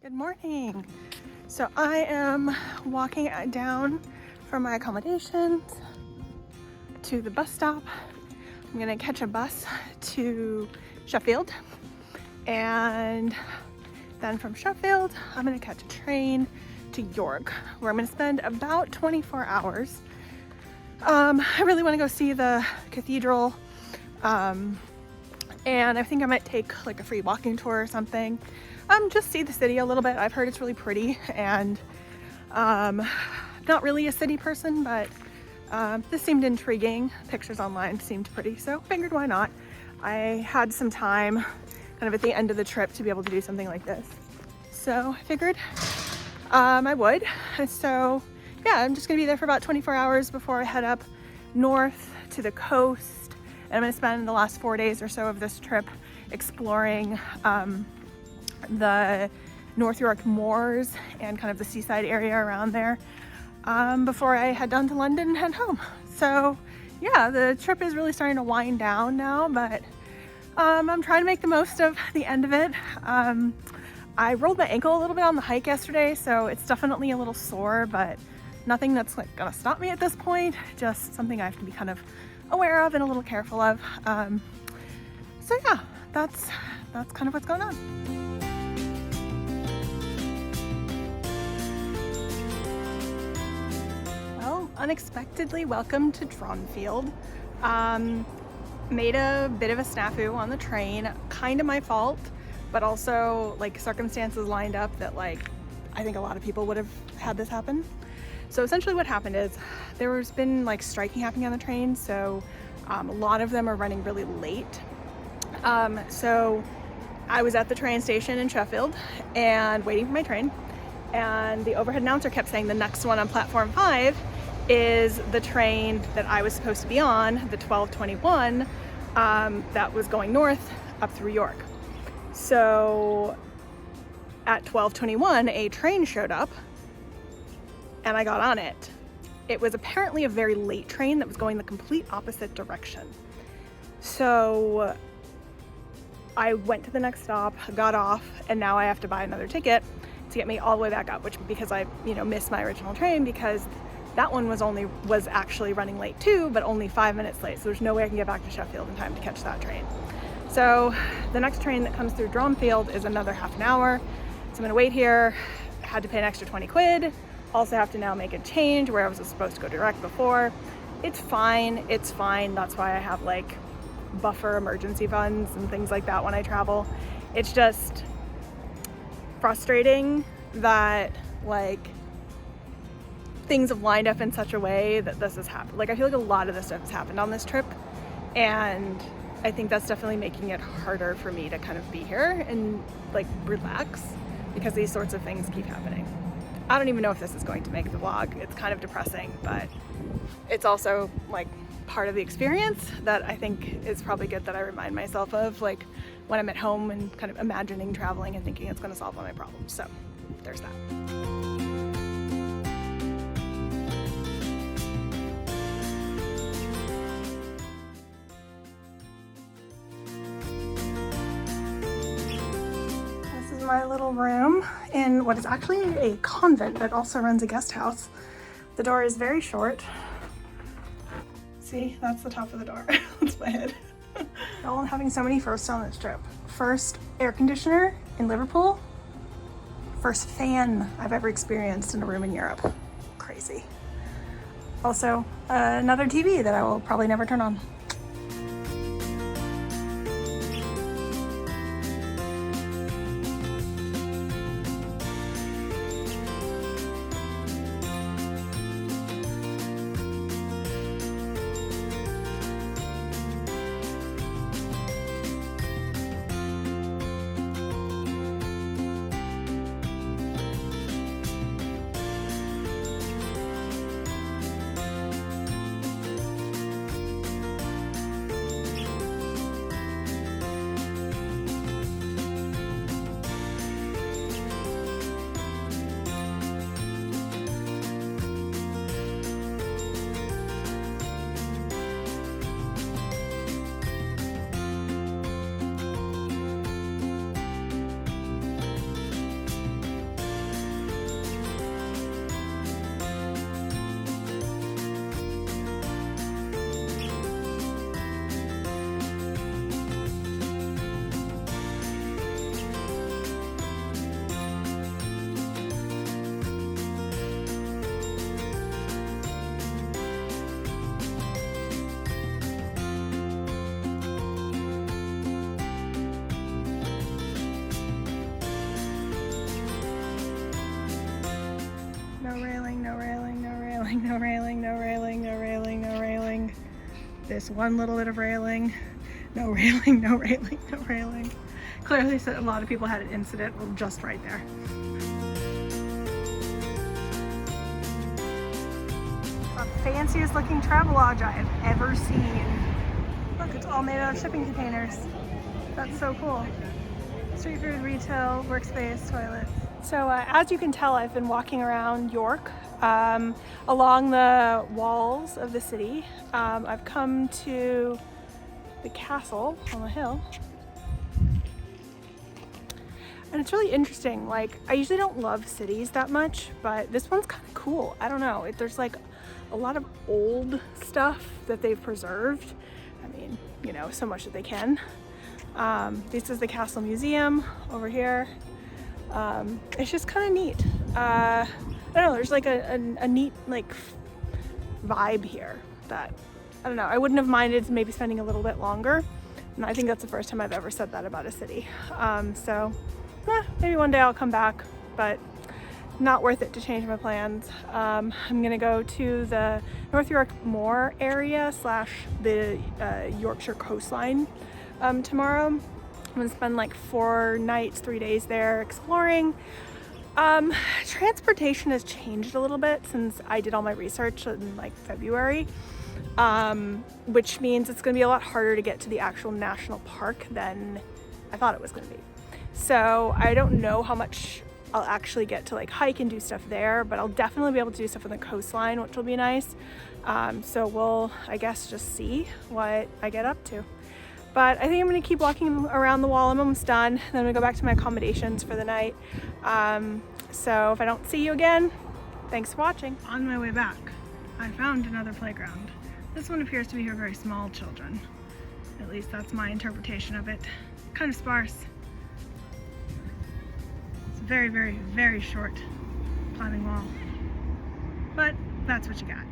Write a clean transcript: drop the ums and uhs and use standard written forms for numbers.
Good morning. So I am walking down from my accommodations to the bus stop. I'm gonna catch a bus to Sheffield, and then from Sheffield I'm gonna catch a train to York, where I'm gonna spend about 24 hours. I really want to go see the cathedral, and I think I might take like a free walking tour or something. Just see the city a little bit. I've heard it's really pretty, and not really a city person, but this seemed intriguing. Pictures online seemed pretty, so figured why not. I had some time kind of at the end of the trip to be able to do something like this, so I figured I would. So yeah, I'm just gonna be there for about 24 hours before I head up north to the coast, and I'm gonna spend the last 4 days or so of this trip exploring the North York moors and kind of the seaside area around there before I head down to London and head home. So yeah, the trip is really starting to wind down now, but I'm trying to make the most of the end of it. I rolled my ankle a little bit on the hike yesterday, so it's definitely a little sore, but nothing that's like gonna stop me at this point. Just something I have to be kind of aware of and a little careful of. So yeah, that's kind of what's going on. Well, unexpectedly welcome to Dronfield. Made a bit of a snafu on the train, kind of my fault, but also like circumstances lined up that like I think a lot of people would have had this happen. So essentially what happened is there's been like striking happening on the train, so a lot of them are running really late. So I was at the train station in Sheffield and waiting for my train, and the overhead announcer kept saying the next one on platform 5 is the train that I was supposed to be on, the 1221, that was going north up through York. So at 1221, a train showed up and I got on it. It was apparently a very late train that was going the complete opposite direction. So I went to the next stop, got off, and now I have to buy another ticket to get me all the way back up, which because I, missed my original train, because that one was actually running late too, but only 5 minutes late. So there's no way I can get back to Sheffield in time to catch that train. So the next train that comes through Dronfield is another half an hour. So I'm gonna wait here. Had to pay an extra 20 quid. Also have to now make a change where I was supposed to go direct before. It's fine, it's fine. That's why I have like buffer emergency funds and things like that when I travel. It's just frustrating that like things have lined up in such a way that this has happened. Like I feel like a lot of this stuff has happened on this trip, and I think that's definitely making it harder for me to kind of be here and like relax, because these sorts of things keep happening. I don't even know if this is going to make the vlog. It's kind of depressing, but it's also like part of the experience that I think is probably good that I remind myself of, like when I'm at home and kind of imagining traveling and thinking it's going to solve all my problems. So there's that. My little room in what is actually a convent that also runs a guest house. The door is very short. See, that's the top of the door. That's my head. Oh, I'm having so many firsts on this trip. First air conditioner in Liverpool. First fan I've ever experienced in a room in Europe. Crazy. Also, another TV that I will probably never turn on. railing, no railing, no railing, no railing, no railing. This one little bit of railing, no railing, no railing, no railing. Clearly a lot of people had an incident just right there. The fanciest looking Travelodge I have ever seen. Look, it's all made out of shipping containers. That's so cool. Street food, retail, workspace, toilets. So as you can tell, I've been walking around York along the walls of the city. I've come to the castle on the hill. And it's really interesting. Like, I usually don't love cities that much, but this one's kind of cool. I don't know. There's like a lot of old stuff that they've preserved. I mean, you know, so much that they can. This is the Castle Museum over here. It's just kind of neat. I don't know, there's like a neat like vibe here that, I don't know, I wouldn't have minded maybe spending a little bit longer. And I think that's the first time I've ever said that about a city. Maybe one day I'll come back, but not worth it to change my plans. I'm gonna go to the North York Moor area / the Yorkshire coastline tomorrow. I'm gonna spend like 4 nights, 3 days there exploring. Transportation has changed a little bit since I did all my research in like February, which means it's gonna be a lot harder to get to the actual national park than I thought it was gonna be. So I don't know how much I'll actually get to like hike and do stuff there, but I'll definitely be able to do stuff on the coastline, which will be nice. So we'll, I guess, just see what I get up to. But I think I'm gonna keep walking around the wall. I'm almost done. Then I'm gonna go back to my accommodations for the night. So if I don't see you again, thanks for watching. On my way back, I found another playground. This one appears to be for very small children. At least that's my interpretation of it. Kind of sparse. It's a very, very, very short climbing wall. But that's what you got.